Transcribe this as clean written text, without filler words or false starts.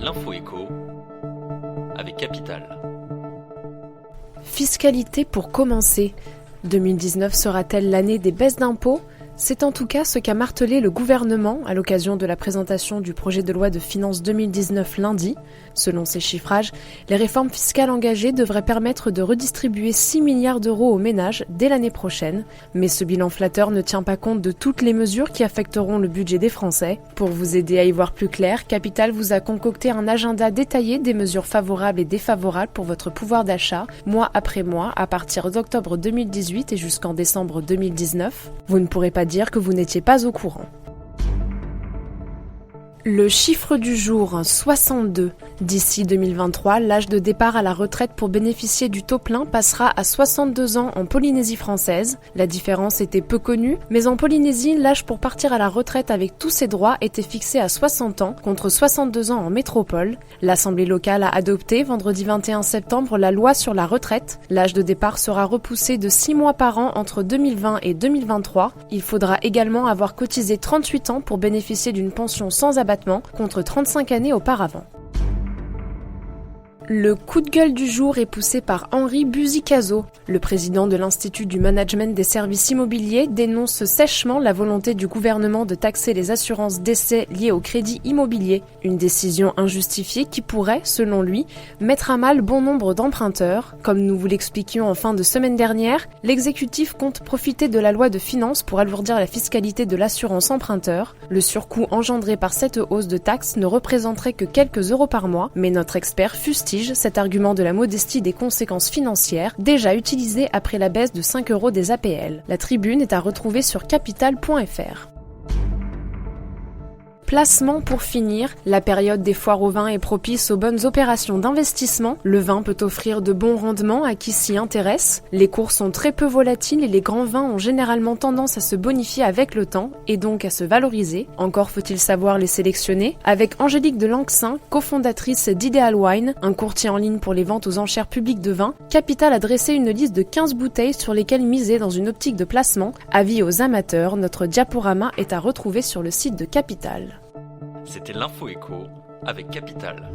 L'info écho avec Capital. Fiscalité pour commencer. 2019 sera-t-elle l'année des baisses d'impôts ? C'est en tout cas ce qu'a martelé le gouvernement à l'occasion de la présentation du projet de loi de finances 2019 lundi. Selon ces chiffrages, les réformes fiscales engagées devraient permettre de redistribuer 6 milliards d'euros aux ménages dès l'année prochaine. Mais ce bilan flatteur ne tient pas compte de toutes les mesures qui affecteront le budget des Français. Pour vous aider à y voir plus clair, Capital vous a concocté un agenda détaillé des mesures favorables et défavorables pour votre pouvoir d'achat, mois après mois, à partir d'octobre 2018 et jusqu'en décembre 2019. Vous ne pourrez pas dire que vous n'étiez pas au courant. Le chiffre du jour, 62. D'ici 2023, l'âge de départ à la retraite pour bénéficier du taux plein passera à 62 ans en Polynésie française. La différence était peu connue, mais en Polynésie, l'âge pour partir à la retraite avec tous ses droits était fixé à 60 ans, contre 62 ans en métropole. L'Assemblée locale a adopté vendredi 21 septembre la loi sur la retraite. L'âge de départ sera repoussé de 6 mois par an entre 2020 et 2023. Il faudra également avoir cotisé 38 ans pour bénéficier d'une pension sans abattement, contre 35 années auparavant. Le coup de gueule du jour est poussé par Henri Buzicazo. Le président de l'Institut du management des services immobiliers dénonce sèchement la volonté du gouvernement de taxer les assurances décès liées au crédit immobilier. Une décision injustifiée qui pourrait, selon lui, mettre à mal bon nombre d'emprunteurs. Comme nous vous l'expliquions en fin de semaine dernière, l'exécutif compte profiter de la loi de finances pour alourdir la fiscalité de l'assurance emprunteur. Le surcoût engendré par cette hausse de taxes ne représenterait que quelques euros par mois, mais notre expert fustige cet argument de la modestie des conséquences financières, déjà utilisé après la baisse de 5 € des APL. La tribune est à retrouver sur capital.fr. Placement pour finir, la période des foires au vin est propice aux bonnes opérations d'investissement. Le vin peut offrir de bons rendements à qui s'y intéresse. Les cours sont très peu volatiles et les grands vins ont généralement tendance à se bonifier avec le temps et donc à se valoriser. Encore faut-il savoir les sélectionner. Avec Angélique de Lanxin, cofondatrice d'Ideal Wine, un courtier en ligne pour les ventes aux enchères publiques de vin, Capital a dressé une liste de 15 bouteilles sur lesquelles miser dans une optique de placement. Avis aux amateurs, notre diaporama est à retrouver sur le site de Capital. C'était l'Info écho avec Capital.